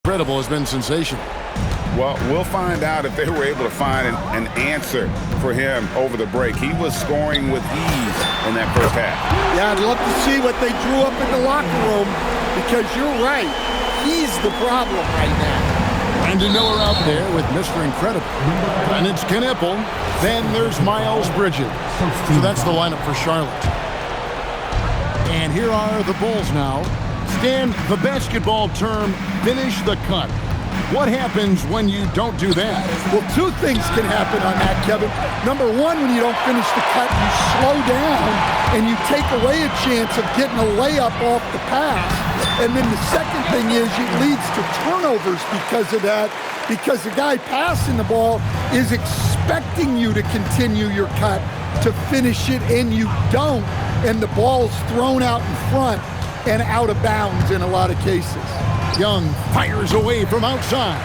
Incredible has been sensational. Well, we'll find out if they were able to find an answer for him over the break. He was scoring with ease in that first half. Yeah, I'd love to see what they drew up in the locker room, because you're right. He's the problem right now. Brandon Miller out there with Mr. Incredible. And it's Knipple. Then there's Miles Bridges. So that's the lineup for Charlotte. And here are the Bulls now. Stan, the basketball term, finish the cut. What happens when you don't do that? Well, two things can happen on that, Kevin. Number one, when you don't finish the cut, you slow down and you take away a chance of getting a layup off the pass. And then the second thing is it leads to turnovers because of that, because the guy passing the ball is expecting you to continue your cut, to finish it, and you don't. And the ball's thrown out in front and out of bounds in a lot of cases. Young fires away from outside.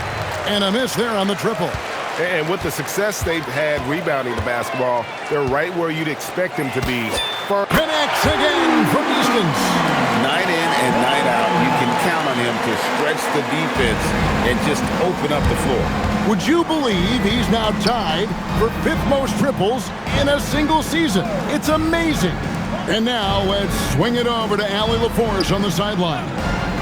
And a miss there on the triple. And with the success they've had rebounding the basketball, they're right where you'd expect them to be. Connects again from distance. Night in and night out, you can count on him to stretch the defense and just open up the floor. Would you believe he's now tied for 5th most triples in a single season? It's amazing. And now let's swing it over to Allie LaForce on the sideline.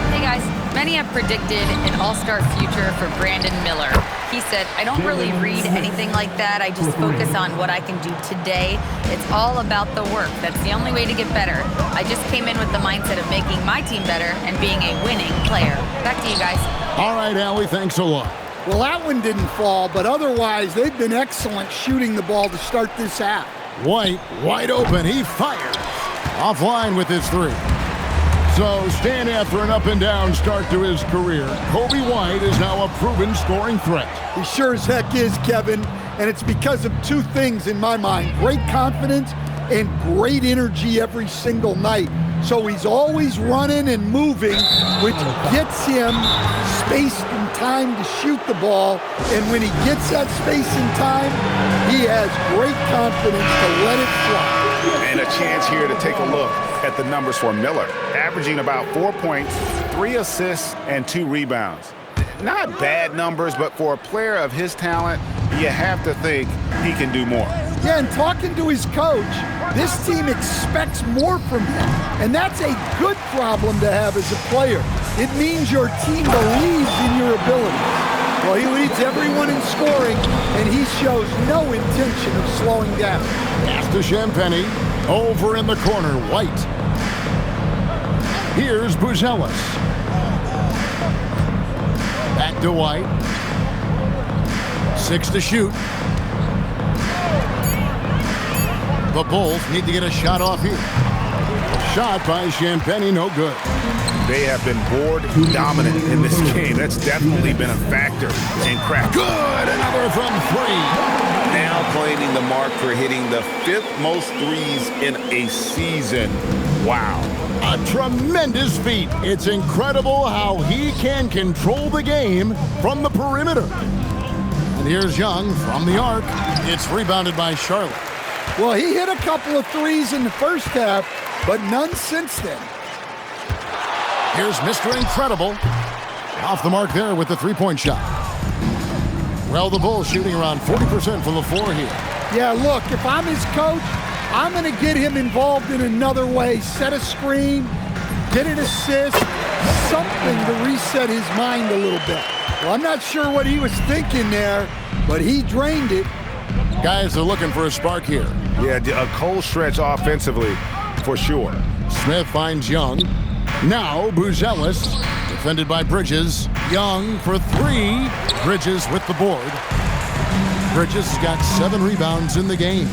Hey guys, many have predicted an all-star future for Brandon Miller. He said, I don't really read anything like that. I just focus on what I can do today. It's all about the work. That's the only way to get better. I just came in with the mindset of making my team better and being a winning player. Back to you guys. All right, Allie, thanks a lot. Well, that one didn't fall, but otherwise they've been excellent shooting the ball to start this half. White, wide open. He fires. Offline with his three. So, Stan, after an up-and-down start to his career, Coby White is now a proven scoring threat. He sure as heck is, Kevin, and it's because of two things in my mind. Great confidence and great energy every single night. So he's always running and moving, which gets him space and time to shoot the ball. And when he gets that space and time, he has great confidence to let it fly. And a chance here to take a look at the numbers for Miller, averaging about 4 points, 3 assists, and 2 rebounds. Not bad numbers, but for a player of his talent, you have to think he can do more. Yeah, and talking to his coach, this team expects more from him, and that's a good problem to have as a player. It means your team believes in your abilities. Well, he leads everyone in scoring, and he shows no intention of slowing down. Pass to Champagnie. Over in the corner, White. Here's Buzelis. Back to White. 6 to shoot. The Bulls need to get a shot off here. Shot by Champagnie, no good. They have been board dominant in this game. That's definitely been a factor in crack. Good, another from 3. Now claiming the mark for hitting the 5th most threes in a season. Wow. A tremendous feat. It's incredible how he can control the game from the perimeter. And here's Young from the arc. It's rebounded by Charlotte. Well, he hit a couple of threes in the first half, but none since then. Here's Mr. Incredible. Off the mark there with the three-point shot. Well, the Bulls shooting around 40% from the floor here. Yeah, look, if I'm his coach, I'm going to get him involved in another way. Set a screen, get an assist, something to reset his mind a little bit. Well, I'm not sure what he was thinking there, but he drained it. Guys are looking for a spark here. Yeah, a cold stretch offensively for sure. Smith finds Young. Now Buzelis, defended by Bridges. Young for 3. Bridges with the board. Bridges got 7 rebounds in the game.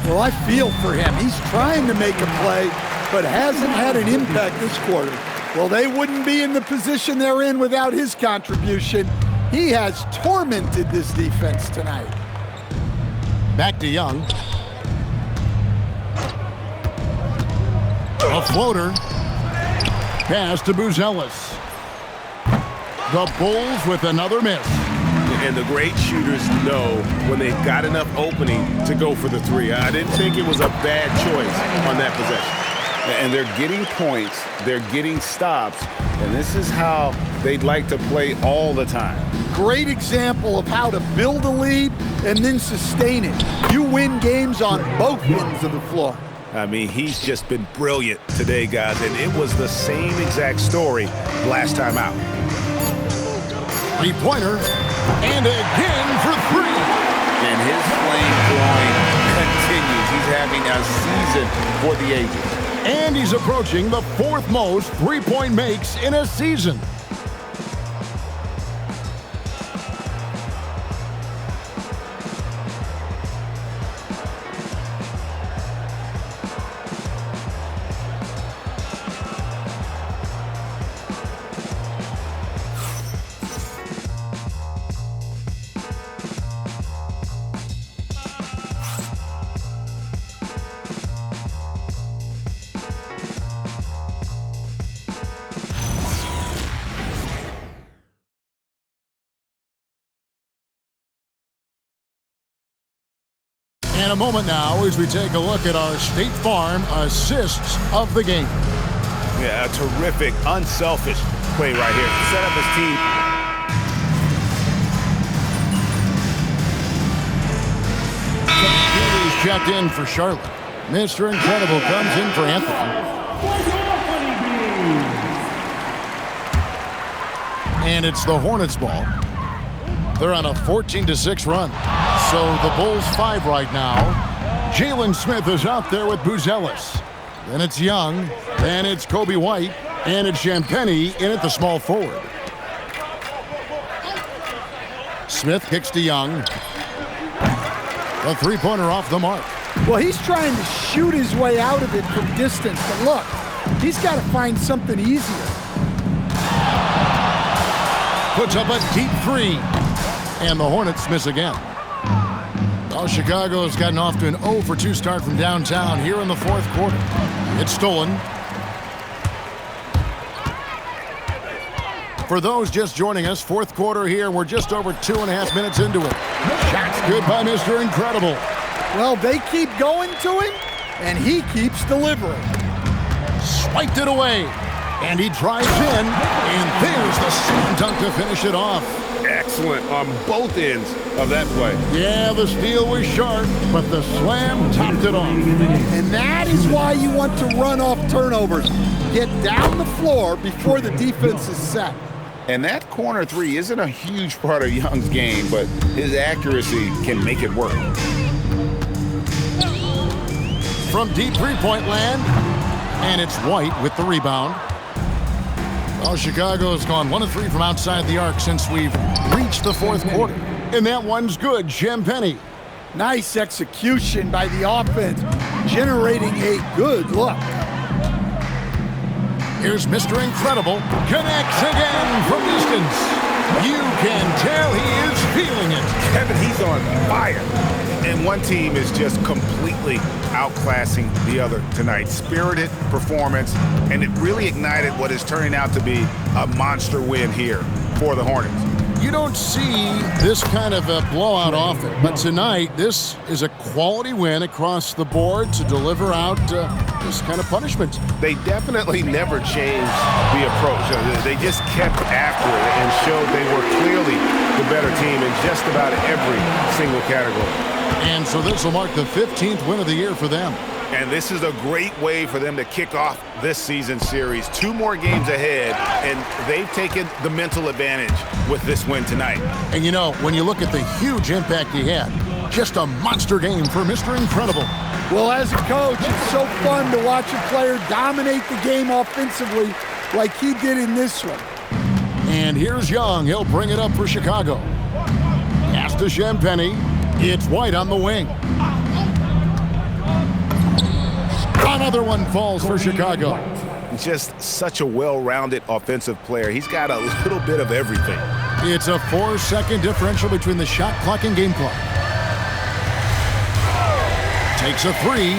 Well, I feel for him. He's trying to make a play, but hasn't had an impact this quarter. Well, they wouldn't be in the position they're in without his contribution. He has tormented this defense tonight. Back to Young. A floater. Pass to Buzelis. The Bulls with another miss. And the great shooters know when they've got enough opening to go for the 3. I didn't think it was a bad choice on that possession. And they're getting points, they're getting stops, and this is how they'd like to play all the time. Great example of how to build a lead and then sustain it. You win games on both ends of the floor. I mean, he's just been brilliant today, guys, and it was the same exact story last time out. Three-pointer, and again for three. And his flame blowing continues. He's having a season for the ages. And he's approaching the fourth most three-point makes in a season. In a moment now as we take a look at our State Farm assists of the game. Yeah, a terrific, unselfish play right here to set up his team. He's checked in for Charlotte. Mr. Incredible comes in for Anthony. And it's the Hornets ball. They're on a 14-6 run. So the Bulls 5 right now. Jalen Smith is out there with Buzelis. Then it's Young. Then it's Kobe White. And it's Champagnie in at the small forward. Smith kicks to Young. A three-pointer off the mark. Well, he's trying to shoot his way out of it from distance. But look, he's got to find something easier. Puts up a deep three. And the Hornets miss again. Well, Chicago's gotten off to an 0-for-2 start from downtown here in the fourth quarter. It's stolen. For those just joining us, fourth quarter here. We're just over 2.5 minutes into it. Shots good by Mr. Incredible. Well, they keep going to him, and he keeps delivering. Swiped it away. And he drives in. And there's the slam dunk to finish it off. Excellent on both ends of that play. Yeah, the steal was sharp, but the slam topped it off. And that is why you want to run off turnovers. Get down the floor before the defense is set. And that corner three isn't a huge part of Young's game, but his accuracy can make it work. From deep three-point land, and it's White with the rebound. Well, Chicago's gone 1 of 3 from outside the arc since we've reached the fourth quarter. And that one's good, Champagnie. Nice execution by the offense, generating a good look. Here's Mr. Incredible. Connects again from distance. You can tell he is feeling it. Kevin, he's on fire. And one team is just completely outclassing the other tonight. Spirited performance, and it really ignited what is turning out to be a monster win here for the Hornets. You don't see this kind of a blowout often, but tonight this is a quality win across the board to deliver out this kind of punishment. They definitely never changed the approach. They just kept after it and showed they were clearly the better team in just about every single category. And so this will mark the 15th win of the year for them. And this is a great way for them to kick off this season series. 2 more games ahead, and they've taken the mental advantage with this win tonight. And you know, when you look at the huge impact he had, just a monster game for Mr. Incredible. Well, as a coach, it's so fun to watch a player dominate the game offensively like he did in this one. And here's Young. He'll bring it up for Chicago. Pass to Champagnie. It's White on the wing. Another one falls for Chicago. Just such a well-rounded offensive player. He's got a little bit of everything. It's a 4-second differential between the shot clock and game clock. Takes a three.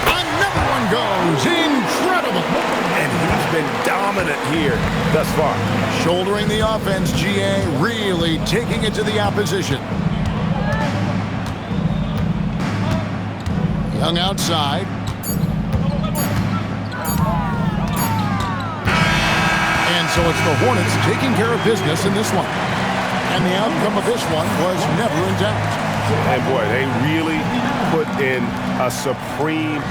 Another one goes. Incredible. And he's been dominant here thus far. Shouldering the offense, GA, really taking it to the opposition. Young outside. So it's the Hornets taking care of business in this one. And the outcome of this one was never in doubt. And boy, they really put in a supreme